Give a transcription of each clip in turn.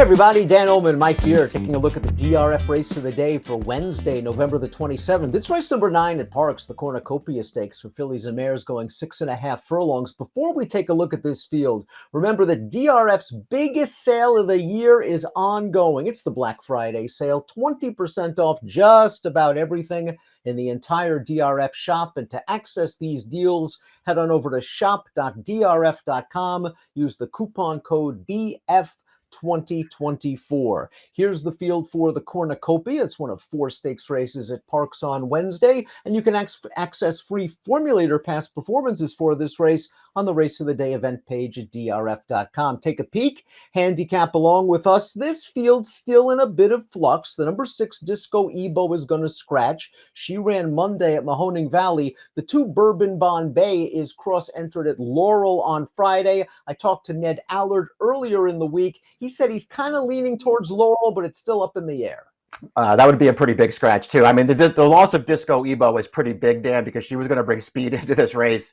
everybody, Dan Illman, Mike Beer, taking a look at the DRF race of the day for Wednesday, November the 27th. It's race number 9 at Parx, the Cornucopia Stakes for fillies and mares going 6.5 furlongs. Before we take a look at this field, remember that DRF's biggest sale of the year is ongoing. It's the Black Friday sale, 20% off just about everything in the entire DRF shop. And to access these deals, head on over to shop.drf.com. Use the coupon code BF2024. Here's the field for the Cornucopia. It's one of 4 stakes races at Parx on Wednesday, and you can access free formulator past performances for this race on the Race of the Day event page at drf.com. Take a peek, handicap along with us. This field's still in a bit of flux. The number 6 Disco Ebo is going to scratch. She ran Monday at Mahoning Valley. The 2 Bourbon Bombay is cross-entered at Laurel on Friday. I talked to Ned Allard earlier in the week. He said he's kind of leaning towards Laurel, but it's still up in the air. That would be a pretty big scratch, too. I mean, the loss of Disco Ebo is pretty big, Dan, because she was going to bring speed into this race.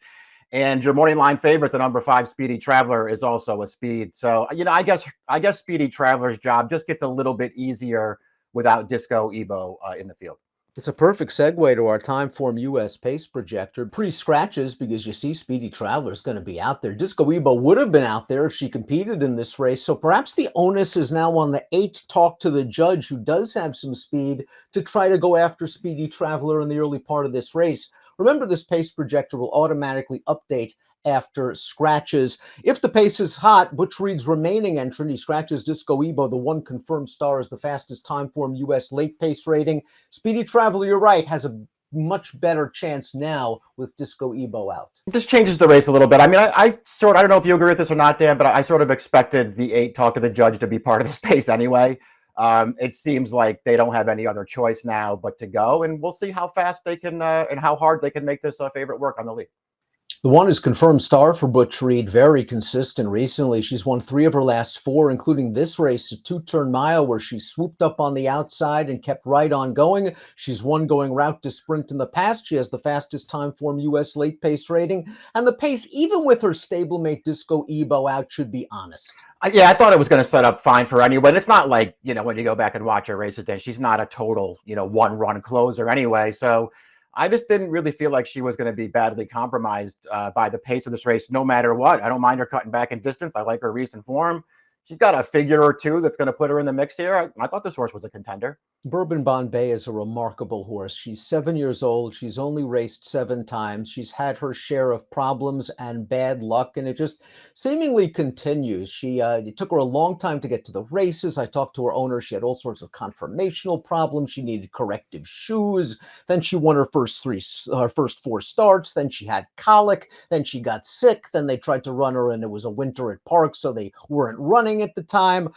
And your morning line favorite, the number 5 Speedy Traveler, is also a speed. So, you know, I guess Speedy Traveler's job just gets a little bit easier without Disco Ebo in the field. It's a perfect segue to our Timeform US pace projector. Pre-scratches, because you see Speedy Traveler is going to be out there. Disco Ebo would have been out there if she competed in this race. So perhaps the onus is now on the 8 Talk to the Judge, who does have some speed, to try to go after Speedy Traveler in the early part of this race. Remember, this pace projector will automatically update after scratches. If the pace is hot, Butch Reed's remaining entrant, he scratches Disco Ebo, the 1 confirmed star, is the fastest Timeform US late pace rating. Speedy Traveler, you're right, has a much better chance now with Disco Ebo out. It just changes the race a little bit. I mean, I don't know if you agree with this or not, Dan, but I sort of expected the 8 Talk to the Judge to be part of this pace anyway. It seems like they don't have any other choice now but to go, and we'll see how fast they can and how hard they can make this favorite work on the lead. The 1 is confirmed star for Butch Reed, very consistent recently. She's won 3 of her last 4, including this race, a 2-turn mile where she swooped up on the outside and kept right on going. She's won going route to sprint in the past. She has the fastest Timeform US late pace rating, and the pace, even with her stablemate Disco Ebo out, should be honest. Yeah, I thought it was going to set up fine for anyone. But it's not like, you know, when you go back and watch her races, then she's not a total, you know, 1-run closer anyway. So I just didn't really feel like she was going to be badly compromised by the pace of this race, no matter what. I don't mind her cutting back in distance. I like her recent form. She's got a figure or 2 that's going to put her in the mix here. I thought this horse was a contender. Bourbon Bombay is a remarkable horse. She's 7 years old. She's only raced 7 times. She's had her share of problems and bad luck, and it just seemingly continues. It took her a long time to get to the races. I talked to her owner. She had all sorts of conformational problems. She needed corrective shoes. Then she won her first 4 starts. Then she had colic. Then she got sick. Then they tried to run her, and it was a winter at Parx, so they weren't running at the time.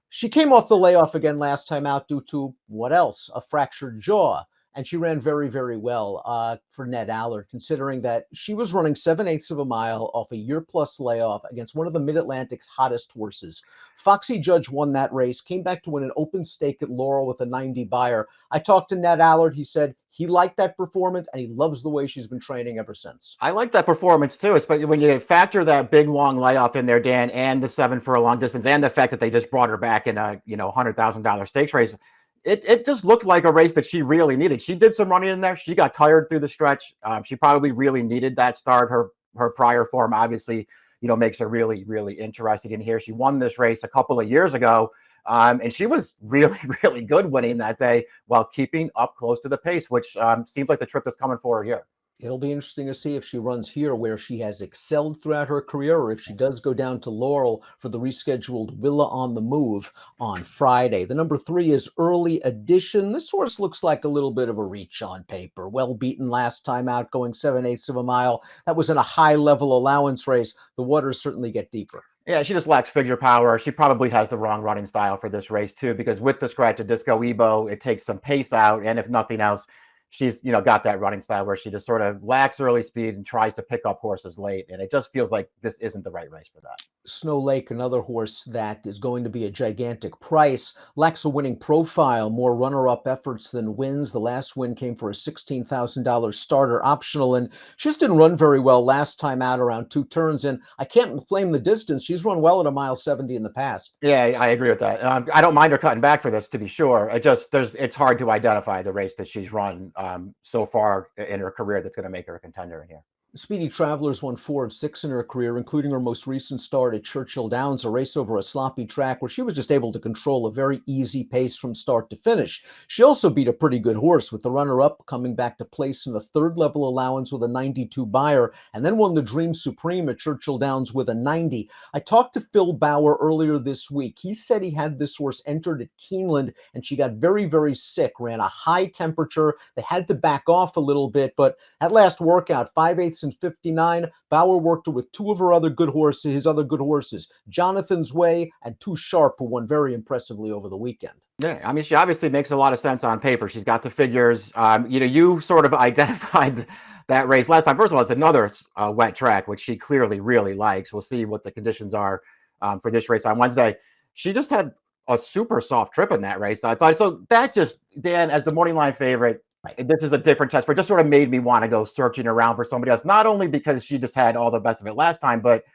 She came off the layoff again last time out due to, what else? A fractured jaw. And she ran very, very well for Ned Allard, considering that she was running 7/8 of a mile off a year-plus layoff against one of the Mid-Atlantic's hottest horses. Foxy Judge won that race, came back to win an open stake at Laurel with a 90 buyer. I talked to Ned Allard. He said he liked that performance, and he loves the way she's been training ever since. I like that performance, too, especially when you factor that big, long layoff in there, Dan, and the 7 for a long distance, and the fact that they just brought her back in a, $100,000 stakes race. It just looked like a race that she really needed. She did some running in there. She got tired through the stretch. She probably really needed that start. Her prior form obviously, makes her really, really interested in here. She won this race a couple of years ago, and she was really, really good winning that day while keeping up close to the pace, which seems like the trip that's coming for her here. It'll be interesting to see if she runs here where she has excelled throughout her career, or if she does go down to Laurel for the rescheduled Willa on the Move on Friday. The number 3 is Early Edition. This horse looks like a little bit of a reach on paper. Well beaten last time out, going 7/8 of a mile. That was in a high-level allowance race. The waters certainly get deeper. Yeah, she just lacks figure power. She probably has the wrong running style for this race, too, because with the scratch of Disco Ebo, it takes some pace out, and if nothing else, she's, got that running style where she just sort of lacks early speed and tries to pick up horses late. And it just feels like this isn't the right race for that. Snow Lake, another horse that is going to be a gigantic price, lacks a winning profile, more runner-up efforts than wins. The last win came for a $16,000 starter optional, and she just didn't run very well last time out around 2 turns. And I can't blame the distance. She's run well at a mile 70 in the past. Yeah, I agree with that. I don't mind her cutting back for this, to be sure. It's hard to identify the race that she's run so far in her career that's going to make her a contender in here. Speedy Travelers won 4 of 6 in her career, including her most recent start at Churchill Downs, a race over a sloppy track where she was just able to control a very easy pace from start to finish. She also beat a pretty good horse, with the runner-up coming back to place in the 3rd level allowance with a 92 Beyer, and then won the Dream Supreme at Churchill Downs with a 90. I talked to Phil Bauer earlier this week. He said he had this horse entered at Keeneland, and she got very, very sick, ran a high temperature. They had to back off a little bit, but at last workout, 5/8 and 59, Bauer worked her with 2 of her other good horses, Jonathan's Way and Too Sharp, who won very impressively over the weekend. Yeah, I mean, she obviously makes a lot of sense on paper. She's got the figures. You sort of identified that race last time. First of all, it's another wet track, which she clearly really likes. We'll see what the conditions are for this race on Wednesday. She just had a super soft trip in that race, I thought. So that just, Dan, as the morning line favorite, this is a different test for it. Just sort of made me want to go searching around for somebody else, not only because she just had all the best of it last time, but,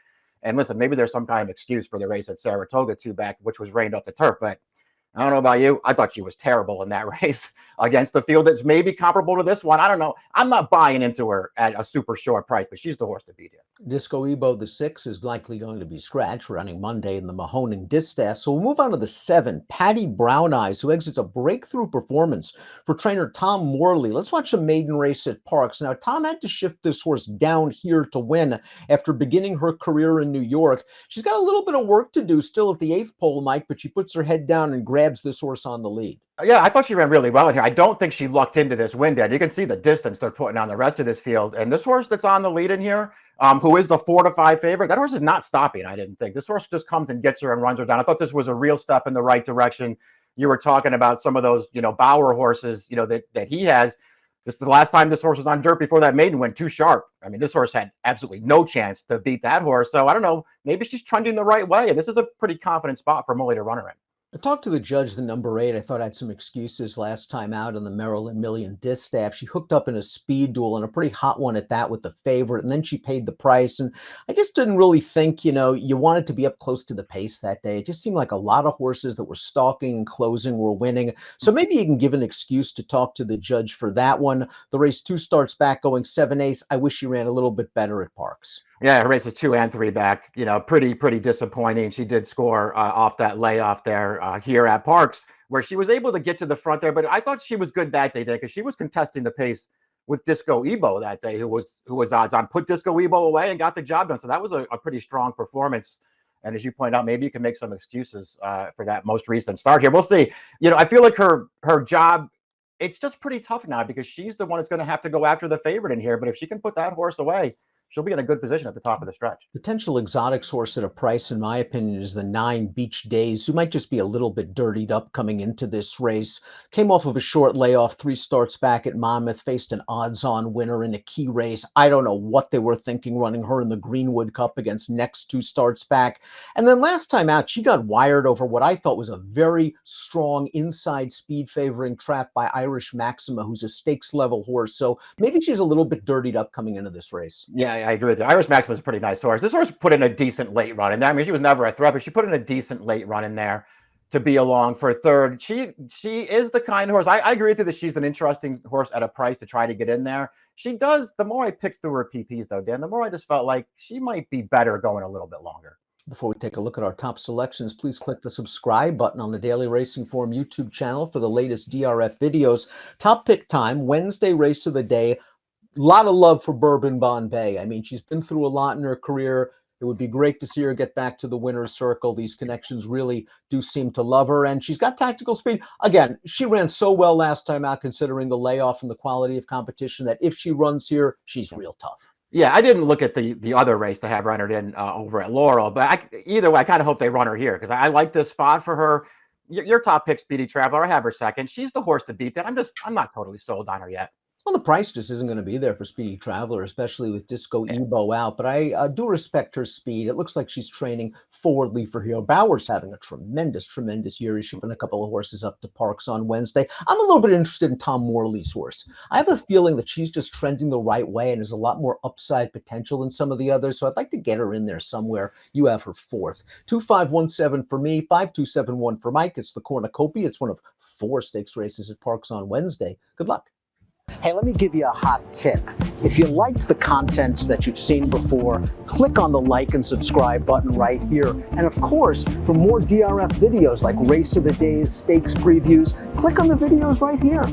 and listen, maybe there's some kind of excuse for the race at Saratoga 2 back, which was rained off the turf, but I don't know about you. I thought she was terrible in that race against the field that's maybe comparable to this one. I don't know. I'm not buying into her at a super short price, but she's the horse to beat here. Disco Ebo, the 6, is likely going to be scratched, running Monday in the Mahoning Distaff. So we'll move on to the 7, Patty Brown Eyes, who exits a breakthrough performance for trainer Tom Morley. Let's watch a maiden race at Parx. Now, Tom had to shift this horse down here to win after beginning her career in New York. She's got a little bit of work to do still at the 8th pole, Mike, but she puts her head down and grabs this horse on the lead. Yeah, I thought she ran really well in here. I don't think she lucked into this wind, Ed. You can see the distance they're putting on the rest of this field. And this horse that's on the lead in here, who is the 4-5 favorite, that horse is not stopping, I didn't think. This horse just comes and gets her and runs her down. I thought this was a real step in the right direction. You were talking about some of those, Bauer horses, that he has. This is the last time this horse was on dirt before that maiden went Too Sharp. I mean, this horse had absolutely no chance to beat that horse. So I don't know, maybe she's trending the right way. And this is a pretty confident spot for Molly to run her in. I talked to the judge, the number 8. I thought I had some excuses last time out in the Maryland Million Distaff. She hooked up in a speed duel, and a pretty hot one at that, with the favorite, and then she paid the price. And I just didn't really think, you wanted to be up close to the pace that day. It just seemed like a lot of horses that were stalking and closing were winning. So maybe you can give an excuse to talk to the judge for that one. The race 2 starts back going 7/8. I wish she ran a little bit better at Parx. Yeah, her race is 2 and 3 back. Pretty disappointing. She did score off that layoff there here at Parx, where she was able to get to the front there. But I thought she was good that day, because she was contesting the pace with Disco Ebo that day, who was odds on. Put Disco Ebo away and got the job done. So that was a pretty strong performance. And as you point out, maybe you can make some excuses for that most recent start here. We'll see. I feel like her job, it's just pretty tough now, because she's the one that's going to have to go after the favorite in here. But if she can put that horse away, she'll be in a good position at the top of the stretch. Potential exotic source at a price, in my opinion, is the 9 Beach Days, who might just be a little bit dirtied up coming into this race. Came off of a short layoff, 3 starts back at Monmouth, faced an odds-on winner in a key race. I don't know what they were thinking running her in the Greenwood Cup against next 2 starts back. And then last time out, she got wired over what I thought was a very strong inside speed favoring trap by Irish Maxima, who's a stakes-level horse. So maybe she's a little bit dirtied up coming into this race. Yeah, I agree with you. Irish Maxima is a pretty nice horse. This horse put in a decent late run in there. I mean, she was never a threat, but she put in a decent late run in there to be along for 3rd. She is the kind of horse. I agree with you that she's an interesting horse at a price to try to get in there. She does. The more I picked through her PPs, though, Dan, the more I just felt like she might be better going a little bit longer. Before we take a look at our top selections, please click the subscribe button on the Daily Racing Form YouTube channel for the latest DRF videos. Top pick time, Wednesday race of the day. A lot of love for Bourbon Bombay. I mean, she's been through a lot in her career. It would be great to see her get back to the winner's circle. These connections really do seem to love her, and she's got tactical speed. Again, she ran so well last time out, considering the layoff and the quality of competition, that if she runs here, she's real tough. Yeah, I didn't look at the other race to have runner in over at Laurel, but either way, I kind of hope they run her here, because I like this spot for her. Your top pick, Speedy Traveler, I have her second. She's the horse to beat. That I'm not totally sold on her yet. Well, the price just isn't going to be there for Speedy Traveler, especially with Disco Ebo out. But I do respect her speed. It looks like she's training forwardly for Hero. Bauer's having a tremendous year. He's shipping a couple of horses up to Parx on Wednesday. I'm a little bit interested in Tom Morley's horse. I have a feeling that she's just trending the right way and has a lot more upside potential than some of the others. So I'd like to get her in there somewhere. You have her fourth. 2517 for me, 5271 for Mike. It's the Cornucopia. It's one of 4 stakes races at Parx on Wednesday. Good luck. Hey, let me give you a hot tip. If you liked the content that you've seen before, click on the like and subscribe button right here. And of course, for more DRF videos like Race of the Days, stakes previews, click on the videos right here.